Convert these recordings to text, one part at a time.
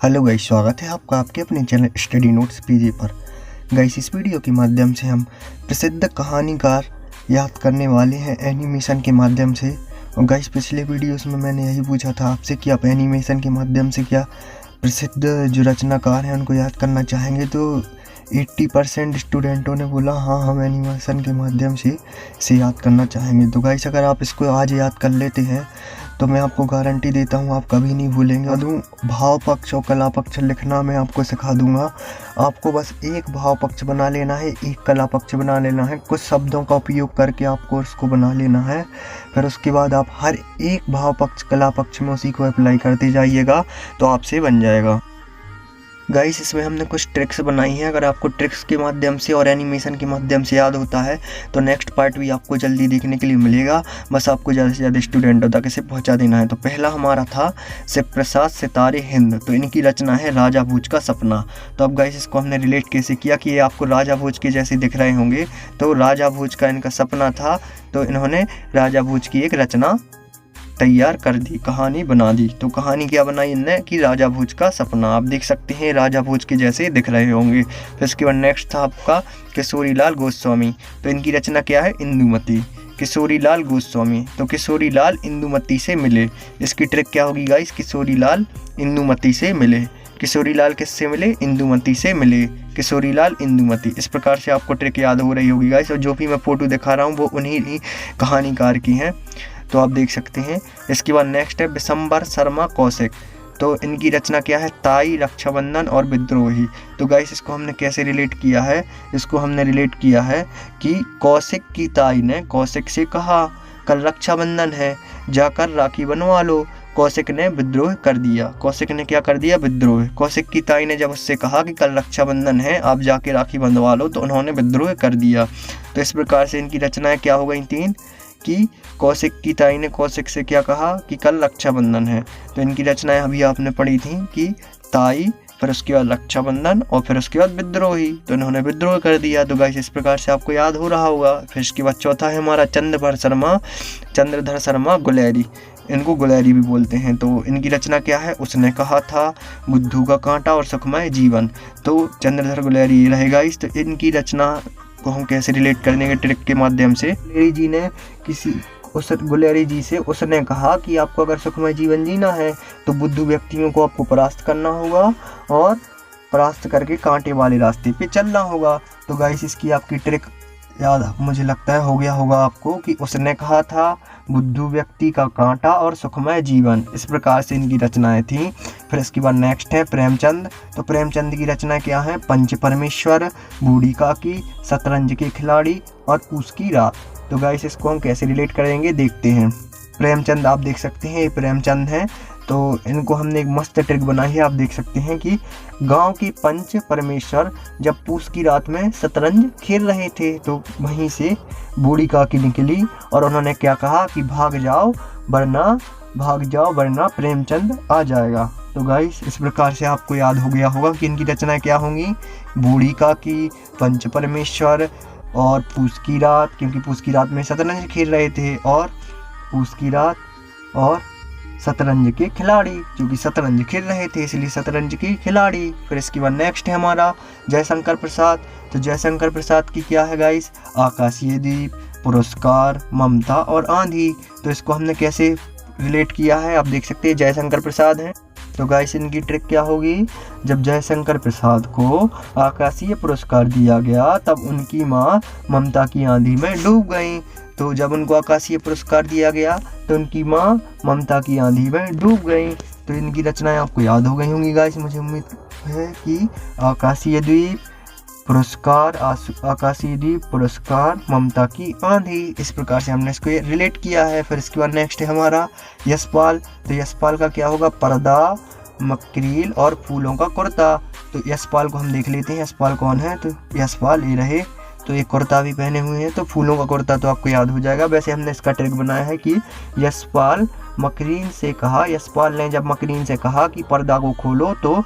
Hello guys, स्वागत है आपका आपके अपने चैनल स्टडी नोट्स पीजे पर। गाइस, इस वीडियो के माध्यम से हम प्रसिद्ध कहानीकार याद करने वाले हैं एनिमेशन के माध्यम से। और गाइस, पिछले वीडियोस में मैंने यही पूछा था आपसे कि आप एनिमेशन के माध्यम से क्या प्रसिद्ध जो रचनाकार हैं उनको याद करना चाहेंगे। तो 80% स्टूडेंटों ने बोला हाँ, हम एनिमेशन के माध्यम से याद करना चाहेंगे। तो गाइस, अगर आप इसको आज याद कर लेते हैं तो मैं आपको गारंटी देता हूँ आप कभी नहीं भूलेंगे। भाव पक्ष और कला पक्ष लिखना मैं आपको सिखा दूंगा। आपको बस एक भाव पक्ष बना लेना है, एक कला पक्ष बना लेना है, कुछ शब्दों का उपयोग करके आपको उसको बना लेना है। फिर उसके बाद आप हर एक भाव पक्ष कला पक्ष में उसी को अप्लाई करते जाइएगा तो आपसे बन जाएगा। गाइस, इसमें हमने कुछ ट्रिक्स बनाई हैं। अगर आपको ट्रिक्स के माध्यम से और एनिमेशन के माध्यम से याद होता है तो नेक्स्ट पार्ट भी आपको जल्दी देखने के लिए मिलेगा। बस आपको ज़्यादा से ज़्यादा स्टूडेंटों तक इसे पहुंचा देना है। तो पहला हमारा था शिव प्रसाद सितारे हिंद। तो इनकी रचना है राजा भोज का सपना। तो अब गाइस, इसको हमने रिलेट कैसे किया कि ये आपको राजा भोज के जैसे दिख रहे होंगे। तो राजा भोज का इनका सपना था, तो इन्होंने राजा भोज की एक रचना तैयार कर दी, कहानी बना दी। तो कहानी क्या बनाई इनने कि राजा भोज का सपना। आप देख सकते हैं राजा भोज के जैसे दिख रहे होंगे। फिर इसके बाद नेक्स्ट था आपका किशोरी लाल गोस्वामी। तो इनकी रचना क्या है, इंदुमती। किशोरी लाल गोस्वामी, तो किशोरी लाल इंदुमती से मिले। इसकी ट्रिक क्या होगी गाइस, किशोरी लाल इंदुमती से मिले। किशोरी लाल किससे मिले, इंदुमती से मिले। किशोरी लाल इंदुमती, इस प्रकार से आपको ट्रिक याद हो रही होगी गाइस। और जो भी मैं फोटो दिखा रहा हूँ वो उन्हीं ही कहानीकार की हैं, तो आप देख सकते हैं। इसके बाद नेक्स्ट है विशंबर शर्मा कौशिक। तो इनकी रचना क्या है, ताई, रक्षाबंधन और विद्रोही। तो गाइस, इसको हमने कैसे रिलेट किया है, इसको हमने रिलेट किया है कि कौशिक की ताई ने कौशिक से कहा कल रक्षाबंधन है, जाकर राखी बनवा लो। कौशिक ने विद्रोह कर दिया। कौशिक ने क्या कर दिया, विद्रोह। कौशिक की ताई ने जब उससे कहा कि कल रक्षाबंधन है, आप जाके राखी बंधवा लो, तो उन्होंने विद्रोह कर दिया। तो इस प्रकार से इनकी रचनाएं क्या हो गई, तीन, कि कौशिक की ताई ने कौशिक से क्या कहा कि कल रक्षाबंधन है। तो इनकी रचनाएं अभी आपने पढ़ी थी कि ताई, फिर उसके बाद रक्षाबंधन और फिर उसके बाद विद्रोही। तो इन्होंने विद्रोह कर दिया। तो गाइस, इस प्रकार से आपको याद हो रहा होगा। फिर इसके बाद चौथा है हमारा चंद्रधर शर्मा गुलेरी। इनको गुलेरी भी बोलते हैं। तो इनकी रचना क्या है, उसने कहा था बुद्धू का कांटा और सुखमय जीवन। तो चंद्रधर गुलेरी रहेगा इस। तो इनकी रचना को हम कैसे रिलेट करने के ट्रिक के माध्यम से, गुलेरी जी ने गुलेरी जी से उसने कहा कि आपको अगर सुखमय जीवन जीना है तो बुद्धू व्यक्तियों को आपको परास्त करना होगा और परास्त करके कांटे वाले रास्ते पे चलना होगा। तो गाइस, इसकी आपकी ट्रिक याद मुझे लगता है हो गया होगा आपको कि उसने कहा था बुद्धू व्यक्ति का कांटा और सुखमय जीवन। इस प्रकार से इनकी रचनाएं थी। फिर इसके बाद नेक्स्ट है प्रेमचंद। तो प्रेमचंद की रचना क्या है, पंच परमेश्वर, बूढ़ी काकी, शतरंज के खिलाड़ी और पूस की रात। तो गाइस, इसको हम कैसे रिलेट करेंगे देखते हैं। प्रेमचंद आप देख सकते हैं, ये प्रेमचंद हैं। तो इनको हमने एक मस्त ट्रिक बनाई है। आप देख सकते हैं कि गांव के पंच परमेश्वर जब पूस की रात में शतरंज खेल रहे थे तो वहीं से बूढ़ी काकी निकली और उन्होंने क्या कहा कि भाग जाओ वरना प्रेमचंद आ जाएगा। तो गाइस, इस प्रकार से आपको याद हो गया होगा कि इनकी रचनाएं क्या होंगी, बूढ़ी काकी, पंच परमेश्वर और पूस की रात, क्योंकि पूस की रात में शतरंज खेल रहे थे, और पूस की रात और शतरंज के खिलाड़ी, क्योंकि शतरंज खेल रहे थे इसलिए शतरंज के खिलाड़ी। फिर इसके बाद नेक्स्ट है हमारा जयशंकर प्रसाद। तो जयशंकर प्रसाद की क्या है गाइस, आकाशीय द्वीप, पुरस्कार, ममता और आंधी। तो इसको हमने कैसे रिलेट किया है, आप देख सकते हैं जयशंकर प्रसाद हैं। तो गाइस, इनकी ट्रिक क्या होगी, जब जयशंकर प्रसाद को आकाशीय पुरस्कार दिया गया तब उनकी माँ ममता की आंधी में डूब गई। तो जब उनको आकाशीय पुरस्कार दिया गया तो उनकी माँ ममता की आंधी में डूब गई। तो इनकी रचनाएं आपको याद हो गई होंगी गाइस, मुझे उम्मीद है कि आकाशीय द्वीप, पुरस्कार, ममता की आंधी। इस प्रकार से हमने इसको रिलेट किया है। फिर इसके बाद नेक्स्ट है हमारा यशपाल। तो यशपाल का क्या होगा, पर्दा, मकरील और फूलों का कुर्ता। तो यशपाल को हम देख लेते हैं, यशपाल कौन है। तो यशपाल ये रहे। तो एक कुर्ता भी पहने हुए हैं, तो फूलों का कुर्ता तो आपको याद हो जाएगा। वैसे हमने इसका ट्रिक बनाया है कि यशपाल ने जब मकरीन से कहा कि पर्दा को खोलो तो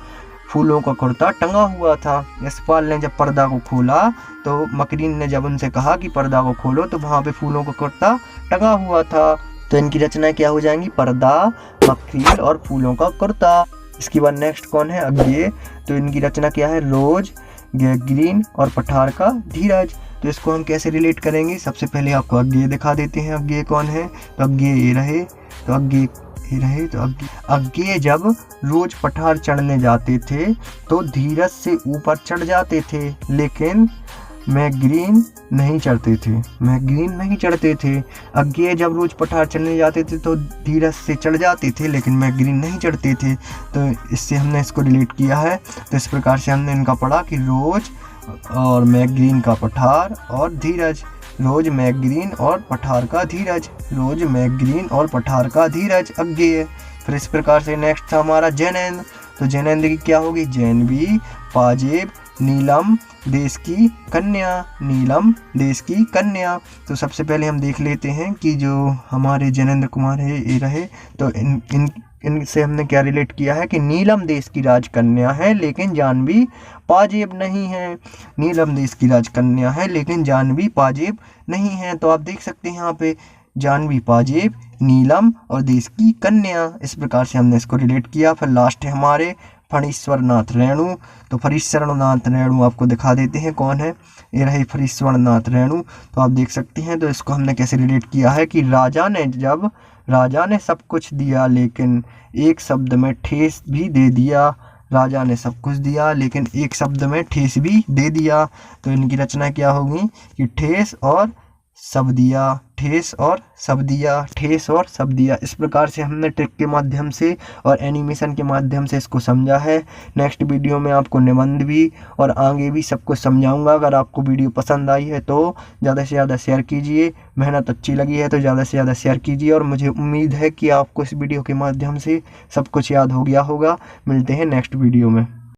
फूलों का कुर्ता टंगा हुआ था। यशपाल ने जब पर्दा को खोला तो मकरीन ने जब उनसे कहा कि पर्दा को खोलो तो वहाँ पे फूलों का कुर्ता टंगा हुआ था। तो इनकी रचनाएं क्या हो जाएंगी, पर्दा, मकरील और फूलों का कुर्ता। इसके बाद नेक्स्ट कौन है, अज्ञेय। तो इनकी रचना क्या है, रोज, ग्रीन और पठार का धीरज। तो इसको हम कैसे रिलेट करेंगे, सबसे पहले आपको अज्ञेय दिखा देते हैं। अज्ञेय कौन है, तो अज्ञेय ये रहे, तो अज्ञेय ये रहे। तो अज्ञेय जब रोज पठार चढ़ने जाते थे तो धीरज से ऊपर चढ़ जाते थे, लेकिन मैग्रीन नहीं चढ़ते थे। अज्ञेय जब रोज पठार चढ़ने जाते थे तो धीरज से चढ़ जाते थे, लेकिन मैग्रीन नहीं चढ़ते थे। तो इससे हमने इसको रिलेट किया है। तो इस प्रकार से हमने इनका पढ़ा कि रोज और मैग्रीन का पठार और धीरज, रोज मैग्रीन और पठार का धीरज, रोज मैग्रीन और पठार का धीरज अज्ञेय। फिर इस प्रकार से नेक्स्ट था हमारा जैनेन्द्र। तो जैनेन्द्र की क्या होगी, जैनवी, पाजेब, नीलम, देश की कन्या, नीलम देश की कन्या। तो सबसे पहले हम देख लेते हैं कि जो हमारे जैनेन्द्र कुमार है ये रहे। तो इनसे हमने क्या रिलेट किया है कि नीलम देश की राजकन्या है लेकिन जानवी पाजेब नहीं है। नीलम देश की राजकन्या है लेकिन जानवी पाजेब नहीं है। तो आप देख सकते हैं यहाँ पे जानवी पाजेब, नीलम और देश की कन्या, इस प्रकार से हमने इसको रिलेट किया। फिर लास्ट है हमारे फणीश्वरनाथ रेणु। तो फणीश्वरनाथ रेणु आपको दिखा देते हैं कौन है, ये रहे फणीश्वरनाथ रेणु। तो आप देख सकते हैं। तो इसको हमने कैसे रिलेट किया है कि राजा ने सब कुछ दिया लेकिन एक शब्द में ठेस भी दे दिया। राजा ने सब कुछ दिया लेकिन एक शब्द में ठेस भी दे दिया। तो इनकी रचना क्या होगी कि ठेस और सब दिया, ठेस और सब दिया, ठेस और सब दिया। इस प्रकार से हमने ट्रिक के माध्यम से और एनिमेशन के माध्यम से इसको समझा है। नेक्स्ट वीडियो में आपको निबंध भी और आगे भी सब कुछ समझाऊंगा। अगर आपको वीडियो पसंद आई है तो ज़्यादा से ज़्यादा शेयर कीजिए, मेहनत अच्छी लगी है तो ज़्यादा से ज़्यादा शेयर कीजिए। और मुझे उम्मीद है कि आपको इस वीडियो के माध्यम से सब कुछ याद हो गया होगा। मिलते हैं नेक्स्ट वीडियो में।